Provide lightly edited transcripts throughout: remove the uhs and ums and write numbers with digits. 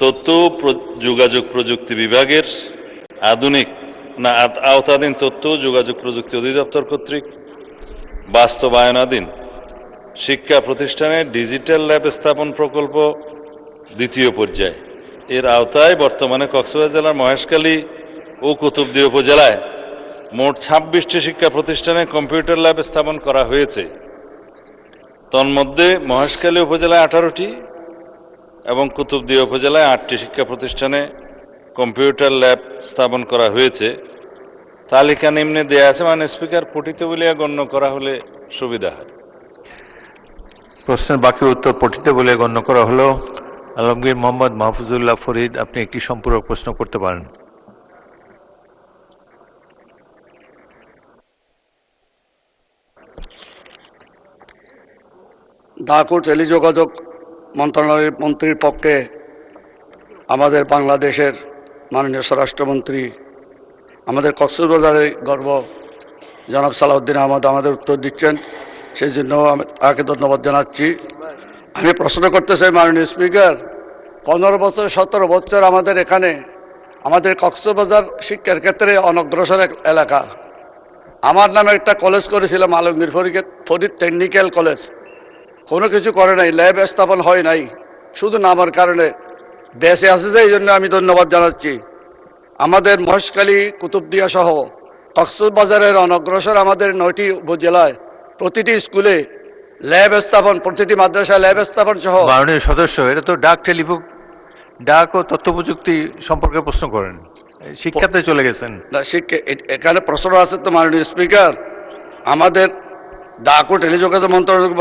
তথ্য যোগাযোগ প্রযুক্তি বিভাগের আওতাধীন তথ্য যোগাযোগ প্রযুক্তি অধিদপ্তর কর্তৃক বাস্তবায়নাধীন শিক্ষা প্রতিষ্ঠানে ডিজিটাল ল্যাব স্থাপন প্রকল্প দ্বিতীয় পর্যায় এর আওতায় বর্তমানে কক্সবাজার জেলার মহেশখালী ও কুতুবদিয়া উপজেলায় মোট ২৬টি শিক্ষা প্রতিষ্ঠানে কম্পিউটার ল্যাব স্থাপন করা হয়েছে। তন্মধ্যে মহেশখালী উপজেলায় ১৮টি এবং কুতুবদিয়া উপজেলায় ৮টি শিক্ষা প্রতিষ্ঠানে কম্পিউটার ল্যাব স্থাপন করা হয়েছে। তালিকা নিম্নে দেয়া আছে, মানে স্পিকার পঠিত বলিয়া গণ্য করা হলে সুবিধা হয়। প্রশ্নের বাকি উত্তর পঠিত বলে গণ্য করা হলো। আলমগীর মোহাম্মদ মাহফুজুল্লাহ ফরিদ, আপনি একটি সম্পূরক প্রশ্ন করতে পারেন। ডাক ও টেলিযোগাযোগ মন্ত্রণালয়ের মন্ত্রীর পক্ষে আমাদের বাংলাদেশের মাননীয় স্বরাষ্ট্রমন্ত্রী, আমাদের কক্সবাজারের গর্ব জনাব সালাউদ্দিন আহমদ আমাদের উত্তর দিচ্ছেন, সেই জন্য আমি তাকে ধন্যবাদ জানাচ্ছি। আমি প্রশ্ন করতে চাই মাননীয় স্পিকার, 15 বছর 17 বছর আমাদের এখানে আমাদের কক্সবাজার শিক্ষার ক্ষেত্রে অনগ্রসর এলাকা। আমার নামে একটা কলেজ করেছিলাম আলমগীর ফরিদ টেকনিক্যাল কলেজ, কোনো কিছু করে নাই, ল্যাব স্থাপন হয় নাই, শুধু নামের কারণে বেঁচে আছে, যে এই জন্য আমি ধন্যবাদ জানাচ্ছি। আমাদের মহেশখালী কুতুবদিয়া সহ কক্সবাজারের অনগ্রসর আমাদের 9টি উপজেলায় প্রতিটি স্কুলে ল্যাব স্থাপন, প্রতিটি মাদ্রাসায় ল্যাব স্থাপন সহ। মাননীয় সদস্য, এটা তো ডাক ও তথ্য প্রযুক্তি সম্পর্কে প্রশ্ন করেন, শিক্ষাতে চলে গেছেন না। এখানে প্রশ্ন আছে তো মাননীয় স্পিকার, আমাদের ডাক ও টেলিযোগাযোগ মন্ত্রণালয়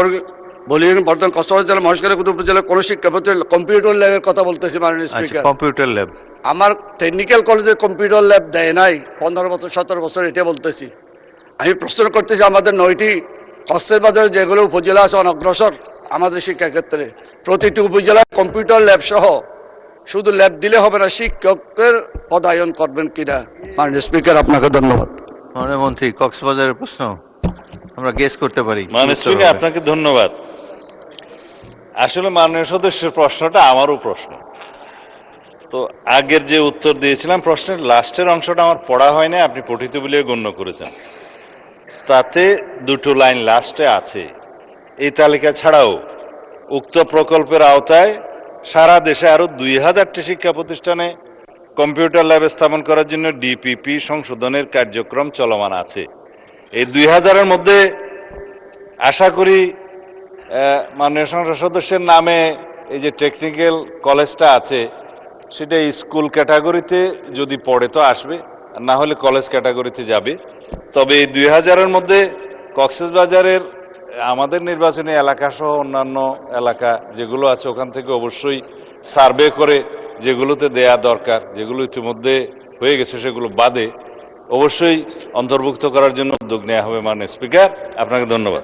বলি বর্তমান কক্সবাজার জেলা মহেশখালী কুতুব উপজেলার কোনো শিক্ষা প্রতিষ্ঠানে কম্পিউটার ল্যাবের কথা বলতেছি মাননীয় স্পিকার। কম্পিউটার ল্যাব আমার টেকনিক্যাল কলেজে কম্পিউটার ল্যাব দেয় নাই 15 বছর 17 বছর, এটা বলতেছি। আমি প্রশ্ন করতেছি, আমাদের 9টি কক্সবাজারে যেগুলো উপজেলা আছে অনগ্রসর আমাদের শিক্ষাক্ষেত্রে, প্রতিটি উপজেলায় কম্পিউটার ল্যাব সহ, শুধু ল্যাব দিলে হবে না, শিক্ষকের পদায়ন করবেন কিনা। মাননীয় স্পিকার, আপনাকে ধন্যবাদ। মাননীয় মন্ত্রী, কক্সবাজারের প্রশ্ন আমরা গেস করতে পারি। মাননীয় স্পিকার, আপনাকে ধন্যবাদ। আসলে মাননীয় সদস্যের প্রশ্নটা আমারও প্রশ্ন, তো আগের যে উত্তর দিয়েছিলাম প্রশ্নের লাস্টের অংশটা আমার পড়া হয় না, আপনি পঠিত বলে গণ্য করেছেন। তাতে 2টো লাইন লাস্টে আছে। এই তালিকা ছাড়াও উক্ত প্রকল্পের আওতায় সারা দেশে আরও 2000টি শিক্ষা প্রতিষ্ঠানে কম্পিউটার ল্যাব স্থাপন করার জন্য ডিপিপি সংশোধনের কার্যক্রম চলমান আছে। এই 2000-এর মধ্যে আশা করি মাননীয় সংসদ সদস্যের নামে এই যে টেকনিক্যাল কলেজটা আছে সেটা স্কুল ক্যাটাগরিতে যদি পড়ে তো আসবে, না হলে কলেজ ক্যাটাগরিতে যাবে। তবে এই 2000-এর মধ্যে কক্সবাজারের আমাদের নির্বাচনী এলাকা সহ অন্যান্য এলাকা যেগুলো আছে ওখান থেকে অবশ্যই সার্ভে করে যেগুলোতে দেয়া দরকার, যেগুলো ইতিমধ্যে হয়ে গেছে সেগুলো বাদে অবশ্যই অন্তর্ভুক্ত করার জন্য উদ্যোগ নেওয়া হবে। মাননীয় স্পিকার, আপনাকে ধন্যবাদ।